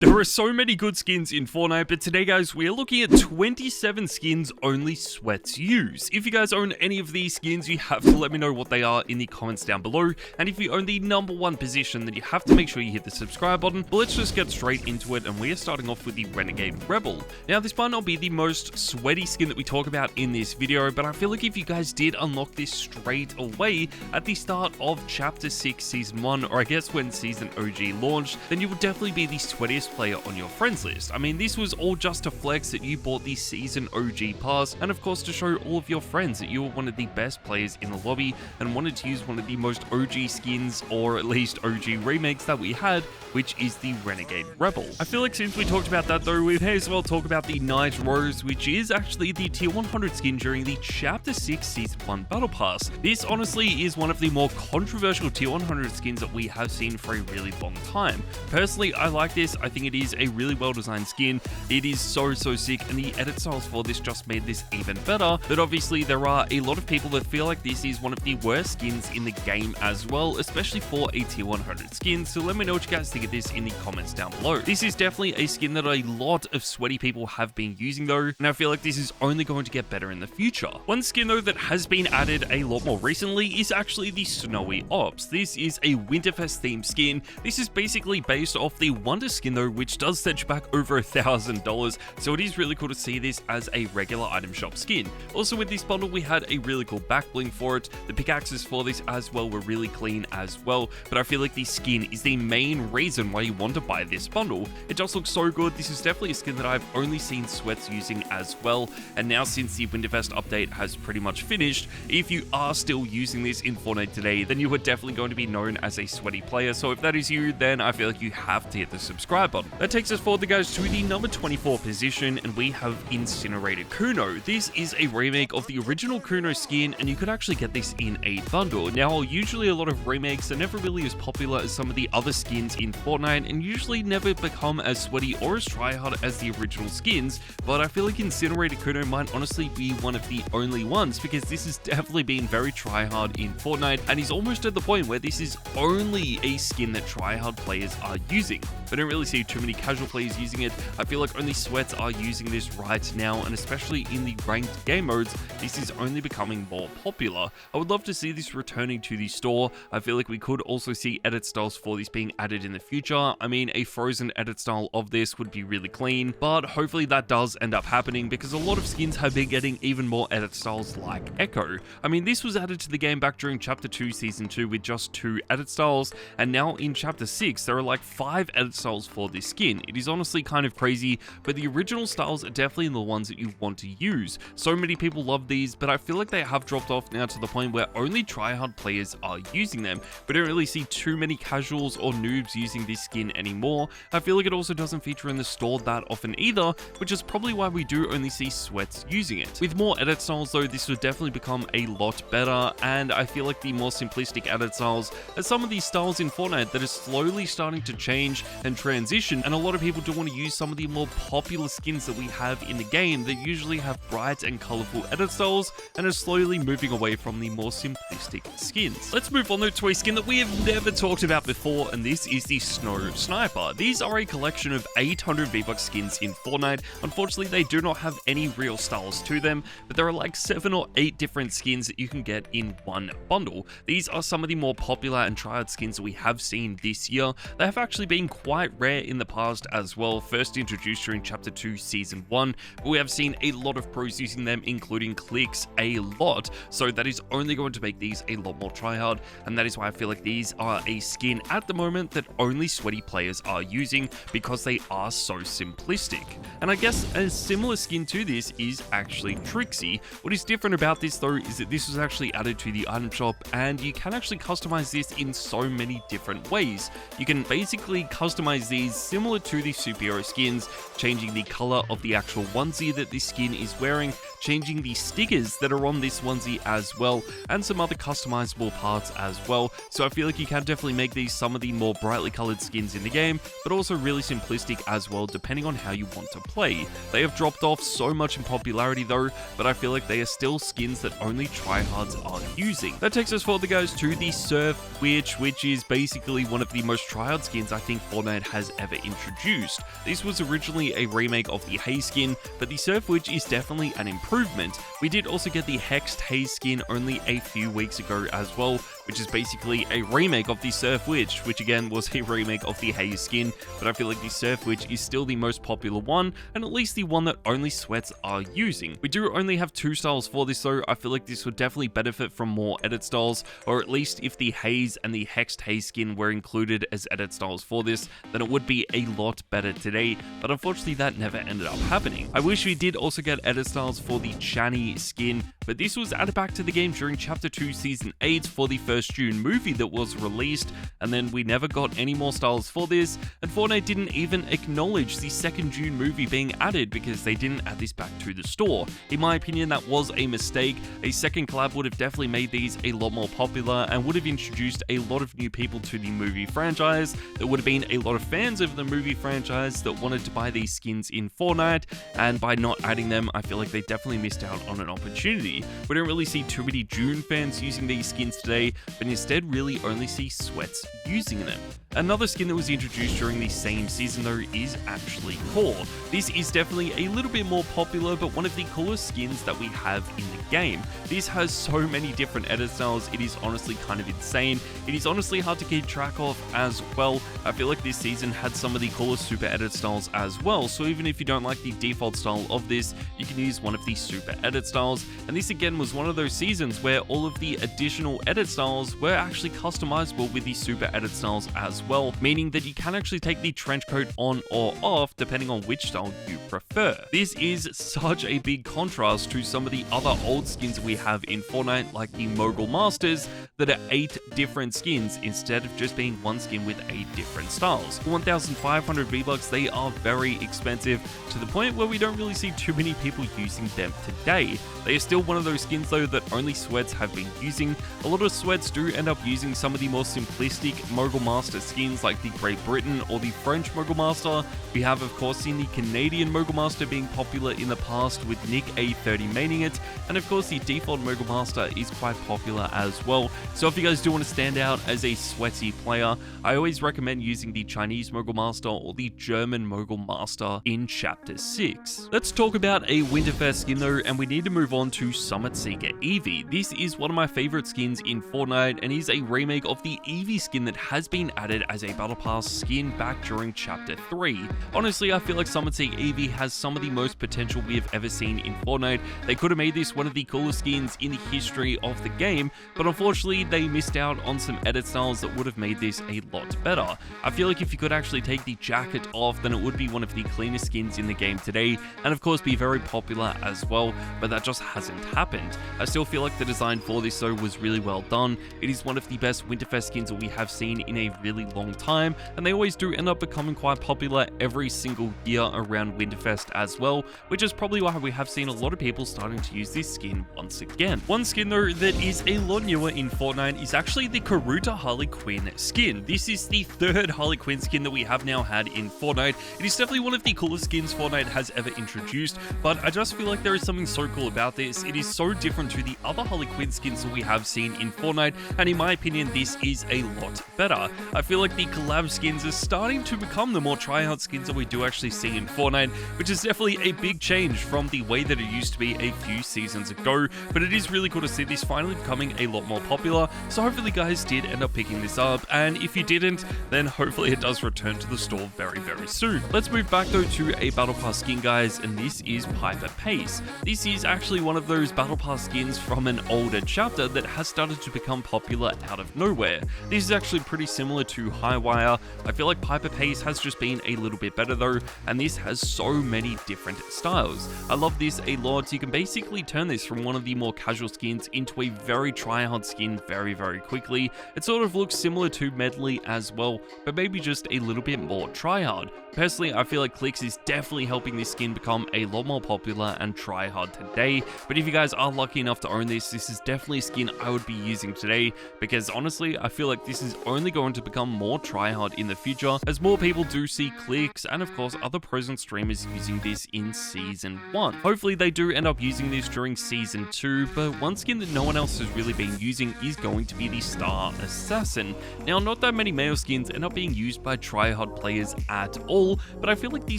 There are so many good skins in Fortnite, but today guys, we're looking at 27 skins only Sweats use. If you guys own any of these skins, you have to let me know what they are in the comments down below. And if you own the #1 position, then you have to make sure you hit the subscribe button. But let's just get straight into it, and we are starting off with the Renegade Rebel. Now, this might not be the most sweaty skin that we talk about in this video, but I feel like if you guys did unlock this straight away at the start of Chapter 6 Season 1, or I guess when Season OG launched, then you would definitely be the sweatiest player on your friends list. I mean, this was all just to flex that you bought the Season OG pass, and of course to show all of your friends that you were one of the best players in the lobby and wanted to use one of the most OG skins, or at least OG remakes that we had, which is the Renegade Rebel. I feel like since we talked about that though, we may as well talk about the Night Rose, which is actually the tier 100 skin during the Chapter 6 Season 1 Battle Pass. This honestly is one of the more controversial tier 100 skins that we have seen for a really long time. Personally, I like this. I think it is a really well designed skin. It is so sick, and the edit styles for this just made this even better. But obviously there are a lot of people that feel like this is one of the worst skins in the game as well, especially for a tier 100 skin. So let me know what you guys think of this in the comments down below. This is definitely a skin that a lot of sweaty people have been using though, and I feel like this is only going to get better in the future. One skin though that has been added a lot more recently is actually the Nog Ops. This is a Winterfest themed skin. This is basically based off the Wonder skin though, which does set you back over $1,000, so it is really cool to see this as a regular item shop skin. Also with this bundle, we had a really cool back bling for it. The pickaxes for this as well were really clean as well, but I feel like this skin is the main reason why you want to buy this bundle. It just looks so good. This is definitely a skin that I've only seen Sweats using as well, and now since the Winterfest update has pretty much finished, if you are still using this in Fortnite today, then you are definitely going to be known as a sweaty player. So if that is you, then I feel like you have to hit the subscribe button. That takes us forward, guys, to the number 24 position, and we have Incinerated Kuno. This is a remake of the original Kuno skin, and you could actually get this in a bundle. Now, usually a lot of remakes are never really as popular as some of the other skins in Fortnite, and usually never become as sweaty or as tryhard as the original skins, but I feel like Incinerated Kuno might honestly be one of the only ones, because this has definitely been very tryhard in Fortnite, and is almost at the point where this is only a skin that tryhard players are using. I don't really see too many casual players using it. I feel like only Sweats are using this right now, and especially in the ranked game modes, this is only becoming more popular. I would love to see this returning to the store. I feel like we could also see edit styles for this being added in the future. I mean, a frozen edit style of this would be really clean, but hopefully that does end up happening, because a lot of skins have been getting even more edit styles like Echo. I mean, this was added to the game back during Chapter 2 Season 2 with just 2 edit styles, and now in Chapter 6 there are like 5 edit styles for this skin. It is honestly kind of crazy, but the original styles are definitely the ones that you want to use. So many people love these, but I feel like they have dropped off now to the point where only tryhard players are using them. We don't really see too many casuals or noobs using this skin anymore. I feel like it also doesn't feature in the store that often either, which is probably why we do only see Sweats using it. With more edit styles though, this would definitely become a lot better, and I feel like the more simplistic edit styles are some of these styles in Fortnite that are slowly starting to change and transition, and a lot of people do want to use some of the more popular skins that we have in the game that usually have bright and colorful edit styles, and are slowly moving away from the more simplistic skins. Let's move on though to a skin that we have never talked about before, and this is the Snow Sniper. These are a collection of 800 V-Bucks skins in Fortnite. Unfortunately, they do not have any real styles to them, but there are like 7 or 8 different skins that you can get in one bundle. These are some of the more popular and tryhard skins that we have seen this year. They have actually been quite rare in the past as well, first introduced during Chapter 2 Season 1, but we have seen a lot of pros using them, including Clicks, a lot, so that is only going to make these a lot more tryhard, and that is why I feel like these are a skin at the moment that only sweaty players are using, because they are so simplistic. And I guess a similar skin to this is actually Trixie. What is different about this though is that this was actually added to the item shop, and you can actually customize this in so many different ways. You can basically customize these similar to the superhero skins, changing the color of the actual onesie that this skin is wearing, changing the stickers that are on this onesie as well, and some other customizable parts as well. So I feel like you can definitely make these some of the more brightly colored skins in the game, but also really simplistic as well, depending on how you want to play. They have dropped off so much in popularity though, but I feel like they are still skins that only tryhards are using. That takes us forward, guys, to the Surf Witch, which is basically one of the most tryhard skins I think Fortnite has ever ever introduced. This was originally a remake of the Haze skin, but the Surf Witch is definitely an improvement. We did also get the Hexed Haze skin only a few weeks ago as well, which is basically a remake of the Surf Witch, which again was a remake of the Haze skin, but I feel like the Surf Witch is still the most popular one, and at least the one that only sweats are using. We do only have 2 styles for this though. I feel like this would definitely benefit from more edit styles, or at least if the Haze and the Hexed Haze skin were included as edit styles for this, then it would be a lot better today, but unfortunately that never ended up happening. I wish we did also get edit styles for the Chani skin, but this was added back to the game during Chapter 2 Season 8 for the 1st June movie that was released, and then we never got any more styles for this, and Fortnite didn't even acknowledge the 2nd June movie being added because they didn't add this back to the store. In my opinion, that was a mistake. A second collab would have definitely made these a lot more popular and would have introduced a lot of new people to the movie franchise. There would have been a lot of fans of the movie franchise that wanted to buy these skins in Fortnite, and by not adding them, I feel like they definitely missed out on an opportunity. We don't really see too many June fans using these skins today, but instead really only see Sweats using them. Another skin that was introduced during the same season though is actually Core. This is definitely a little bit more popular, but one of the coolest skins that we have in the game. This has so many different edit styles, it is honestly kind of insane. It is honestly hard to keep track of as well. I feel like this season had some of the coolest super edit styles as well, so even if you don't like the default style of this, you can use one of the super edit styles. And this again was one of those seasons where all of the additional edit styles were actually customizable with the super edit styles as well, meaning that you can actually take the trench coat on or off depending on which style you prefer. This is such a big contrast to some of the other old skins we have in Fortnite, like the Mogul Masters, that are 8 different skins instead of just being one skin with 8 different styles. For 1,500 V-Bucks, they are very expensive, to the point where we don't really see too many people using them today. They are still one of those skins though that only Sweats have been using. A lot of Sweats do end up using some of the more simplistic Mogul Master skins like the Great Britain or the French Mogul Master. We have of course seen the Canadian Mogul Master being popular in the past with Nick A30 maining it, and of course the default Mogul Master is quite popular as well. So if you guys do want to stand out as a sweaty player, I always recommend using the Chinese Mogul Master or the German Mogul Master in Chapter 6. Let's talk about a Winterfest skin though, and we need to move on to Summit Seeker Eevee. This is one of my favorite skins in Fortnite and is a remake of the Eevee skin that has been added as a Battle Pass skin back during Chapter 3. Honestly, I feel like Summit Seeker Eevee has some of the most potential we have ever seen in Fortnite. They could have made this one of the coolest skins in the history of the game, but unfortunately they missed out on some edit styles that would have made this a lot better. I feel like if you could actually take the jacket off, then it would be one of the cleanest skins in the game today, and of course be very popular as well, but that just hasn't happened. I still feel like the design for this though was really well done. It is one of the best Winterfest skins that we have seen in a really long time, and they always do end up becoming quite popular every single year around Winterfest as well, which is probably why we have seen a lot of people starting to use this skin once again. One skin though that is a lot newer in Fortnite is actually the Karuta Harley Quinn skin. This is the 3rd Harley Quinn skin that we have now had in Fortnite. It is definitely one of the coolest skins Fortnite has ever introduced, but I just feel like there is something so cool about this. It is so different to the other Harley Quinn skins that we have seen in Fortnite, and in my opinion this is a lot better. I feel like the collab skins are starting to become the more tryhard skins that we do actually see in Fortnite, which is definitely a big change from the way that it used to be a few seasons ago, but it is really cool to see this finally becoming a lot more popular. So hopefully guys did end up picking this up, and if you didn't, then hopefully it does return to the store very soon. Let's move back though to a Battle Pass skin guys, and this is Piper Pace. This is actually one of those Battle Pass skins from an older chapter that has started to become popular out of nowhere. This is actually pretty similar to Highwire. I feel like Piper Pace has just been a little bit better though, and this has so many different styles. I love this a lot. You can basically turn this from one of the more casual skins into a very tryhard skin very quickly. It sort of looks similar to Medley as well, but maybe just a little bit more tryhard. Personally, I feel like Clicks is definitely helping this skin become a lot more popular and tryhard today, but if you guys are lucky enough to own this is definitely a skin I would be using today, because honestly, I feel like this is only going to become more tryhard in the future, as more people do see clicks and of course other pros and streamers using this in Season 1. Hopefully they do end up using this during Season 2, but one skin that no one else has really been using is going to be the Star Assassin. Now, not that many male skins end up being used by tryhard players at all, but I feel like the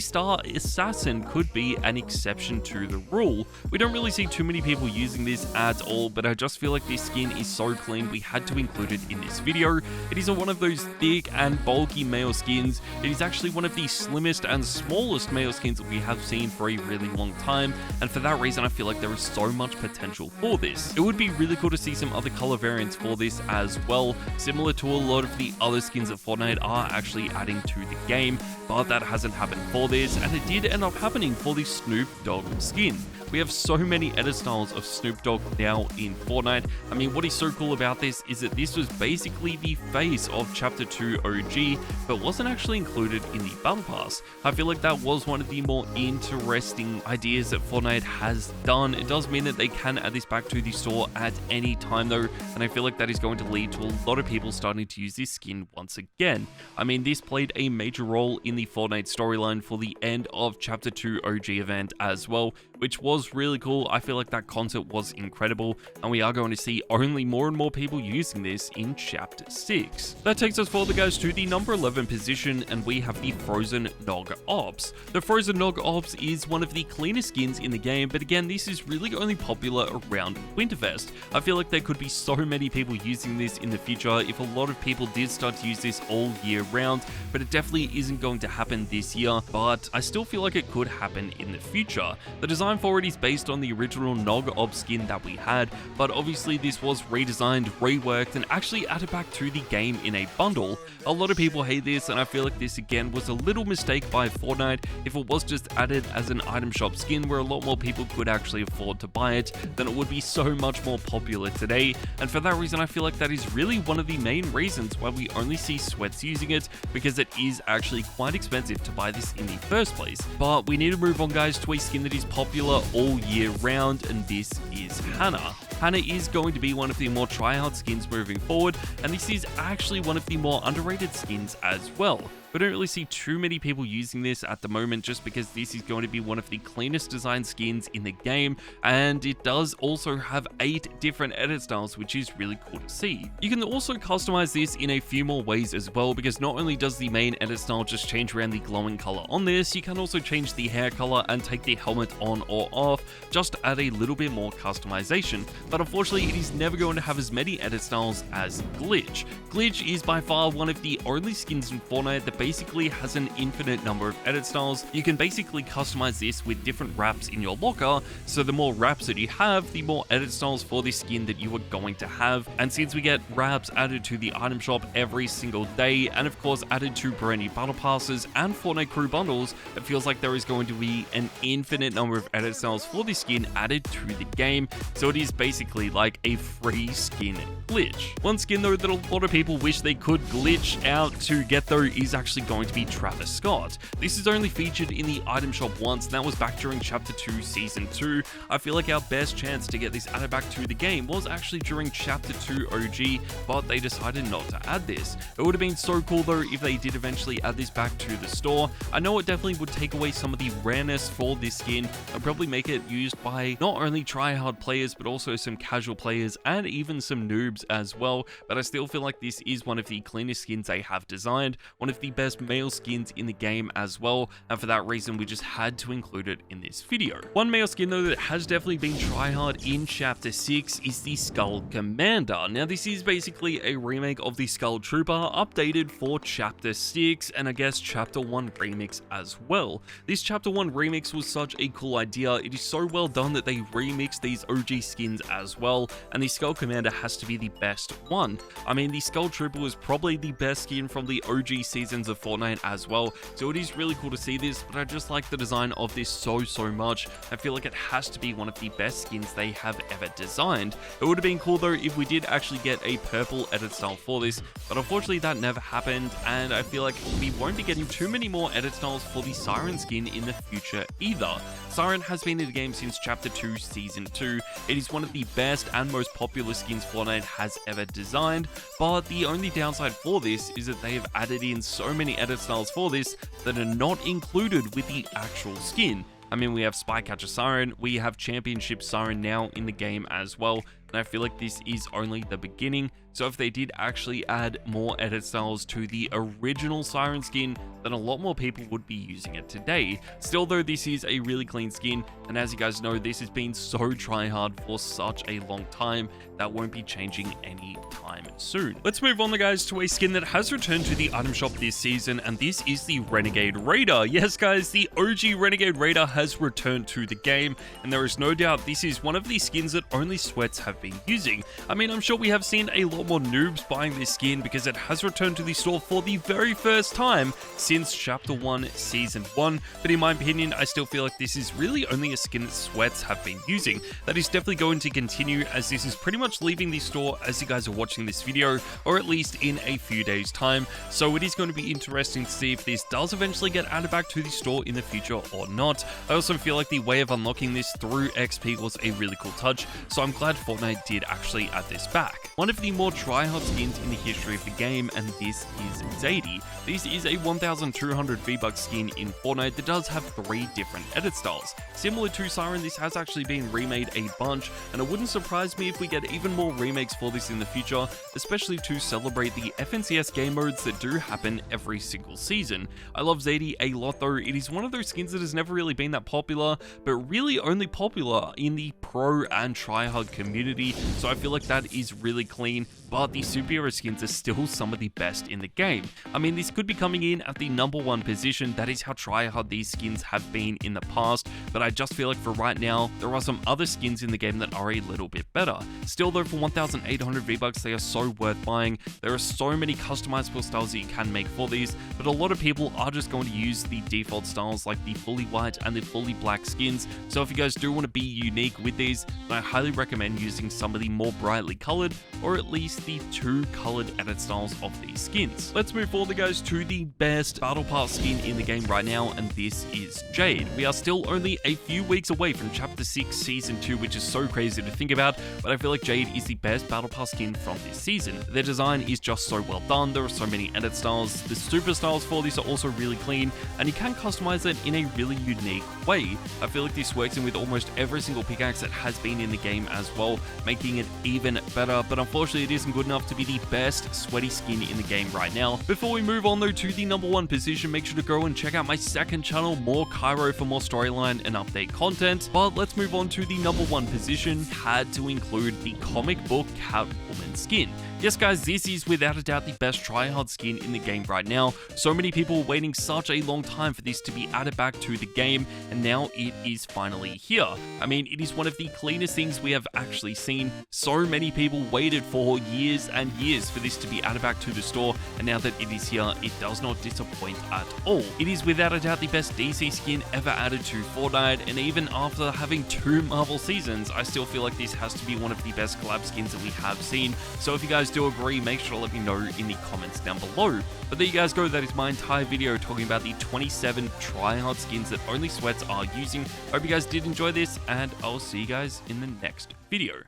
Star Assassin could be an exception to the rule. We don't really see too many people using this at all, but I just feel like this skin is so clean we had to include it in this video. It is one of those thick and bulky male skins. It is actually one of the slimmest and smallest male skins that we have seen for a really long time, and for that reason I feel like there is so much potential for this. It would be really cool to see some other color variants for this as well, similar to a lot of the other skins that Fortnite are actually adding to the game, but that hasn't happened for this, and it did end up happening for the Snoop Dogg skin. We have so many edit styles of Snoop Dogg now in Fortnite. I mean, what is so cool about this is that this was basically the face of Chapter 2 OG, but wasn't actually included in the Battle Pass. I feel like that was one of the more interesting ideas that Fortnite has done. It does mean that they can add this back to the store at any time though, and I feel like that is going to lead to a lot of people starting to use this skin once again. I mean, this played a major role in the Fortnite storyline for the end of Chapter 2 OG event as well, which was really cool. I feel like that concept was incredible, and we are going to see only more and more people using this in Chapter 6. That takes us forward, guys, to the number 11 position, and we have the Frozen Nog Ops. The Frozen Nog Ops is one of the cleanest skins in the game, but again, this is really only popular around Winterfest. I feel like there could be so many people using this in the future if a lot of people did start to use this all year round, but it definitely isn't going to happen this year, but I still feel like it could happen in the future. The design for it is based on the original Nog Ops skin that we had, but obviously this was redesigned, reworked, and actually added back to the game in a bundle. A lot of people hate this, and I feel like this again was a little mistake by Fortnite. If it was just added as an item shop skin where a lot more people could actually afford to buy it, then it would be so much more popular today, and for that reason I feel like that is really one of the main reasons why we only see SWEATS using it, because it is actually quite expensive to buy this in the first place. But we need to move on, guys, to a skin that is popular all year round, and this is Hannah. Hannah is going to be one of the more tryhard skins moving forward, and this is actually one of the more underrated skins as well. We don't really see too many people using this at the moment, just because this is going to be one of the cleanest design skins in the game, and it does also have 8 different edit styles, which is really cool to see. You can also customize this in a few more ways as well, because not only does the main edit style just change around the glowing color on this, you can also change the hair color and take the helmet on or off, just to add a little bit more customization. But unfortunately, it is never going to have as many edit styles as Glitch. Glitch is by far one of the only skins in Fortnite that basically has an infinite number of edit styles. You can basically customize this with different wraps in your locker, so the more wraps that you have, the more edit styles for this skin that you are going to have. And since we get wraps added to the item shop every single day, and of course added to brand new battle passes and Fortnite crew bundles, it feels like there is going to be an infinite number of edit styles for this skin added to the game, so it is basically like a free skin glitch. One skin though that a lot of people wish they could glitch out to get though is actually going to be Travis Scott. This is only featured in the item shop once, and that was back during Chapter 2 Season 2. I feel like our best chance to get this added back to the game was actually during Chapter 2 OG, but they decided not to add this. It would have been so cool though if they did eventually add this back to the store. I know it definitely would take away some of the rareness for this skin and probably make it used by not only tryhard players but also some casual players and even some noobs as well, but I still feel like this is one of the cleanest skins they have designed, one of the best male skins in the game as well, and for that reason we just had to include it in this video. One male skin though that has definitely been tryhard in Chapter 6 is the Skull Commander. Now this is basically a remake of the Skull Trooper updated for Chapter 6 and I guess Chapter 1 remix as well. This Chapter 1 remix was such a cool idea. It is so well done that they remixed these OG skins as well, and the Skull Commander has to be the best one. I mean, the Skull Trooper was probably the best skin from the OG Season versions of Fortnite as well, so it is really cool to see this, but I just like the design of this so much. I feel like it has to be one of the best skins they have ever designed. It would have been cool though if we did actually get a purple edit style for this, but unfortunately that never happened, and I feel like we won't be getting too many more edit styles for the Siren skin in the future either. Siren has been in the game since Chapter 2, Season 2. It is one of the best and most popular skins Fortnite has ever designed, but the only downside for this is that they have added in so many edit styles for this that are not included with the actual skin. I mean, we have Spycatcher Siren, we have Championship Siren now in the game as well, and I feel like this is only the beginning. So if they did actually add more edit styles to the original Siren skin, then a lot more people would be using it today. Still though, this is a really clean skin, and as you guys know, this has been so try-hard for such a long time that won't be changing any time soon. Let's move on guys to a skin that has returned to the item shop this season, and this is the Renegade Raider. Yes guys, the OG Renegade Raider has returned to the game, and there is no doubt this is one of the skins that only Sweats have been using. I mean, I'm sure we have seen a lot more noobs buying this skin because it has returned to the store for the very first time since Chapter 1, Season 1, but in my opinion, I still feel like this is really only a skin that Sweats have been using. That is definitely going to continue, as this is pretty much leaving the store as you guys are watching this video, or at least in a few days time, so it is going to be interesting to see if this does eventually get added back to the store in the future or not. I also feel like the way of unlocking this through XP was a really cool touch, so I'm glad Fortnite did actually add this back. One of the more try-hard skins in the history of the game, and this is Zadie. This is a 1200 V-Bucks skin in Fortnite that does have 3 different edit styles. Similar to Siren, this has actually been remade a bunch, and it wouldn't surprise me if we get even more remakes for this in the future, especially to celebrate the FNCS game modes that do happen every single season. I love Zadie a lot though. It is one of those skins that has never really been that popular, but really only popular in the pro and try-hard community, so I feel like that is really clean, but the superhero skins are still some of the best in the game. I mean, this could be coming in at the #1 position. That is how try-hard these skins have been in the past, but I just feel like for right now, there are some other skins in the game that are a little bit better. Still though, for 1800 V-Bucks, they are so worth buying. There are so many customizable styles that you can make for these, but a lot of people are just going to use the default styles like the fully white and the fully black skins. So if you guys do want to be unique with these, then I highly recommend using some of the more brightly colored, or at least the 2 colored edit styles of these skins. Let's move forward guys to the best battle pass skin in the game right now, and this is Jade. We are still only a few weeks away from Chapter 6 Season 2, which is so crazy to think about, but I feel like Jade is the best battle pass skin from this season. Their design is just so well done. There are so many edit styles. The super styles for this are also really clean, and you can customize it in a really unique way. I feel like this works in with almost every single pickaxe that has been in the game as well, making it even better, but unfortunately it isn't good enough to be the best sweaty skin in the game right now. Before we move on though to the #1 position, make sure to go and check out my second channel, More Kyro, for more storyline and update content. But let's move on to the #1 position. Had to include the comic book Catwoman skin. Yes guys, this is without a doubt the best tryhard skin in the game right now. So many people were waiting such a long time for this to be added back to the game, and now it is finally here. I mean, it is one of the cleanest things we have actually seen. So many people waited for years and years for this to be added back to the store, and now that it is here, it does not disappoint at all. It is without a doubt the best DC skin ever added to Fortnite, and even after having 2 Marvel seasons, I still feel like this has to be one of the best collab skins that we have seen. So if you guys do agree, make sure to let me know in the comments down below. But there you guys go, that is my entire video talking about the 27 tryhard skins that only Sweats are using. Hope you guys did enjoy this, and I'll see you guys in the next video.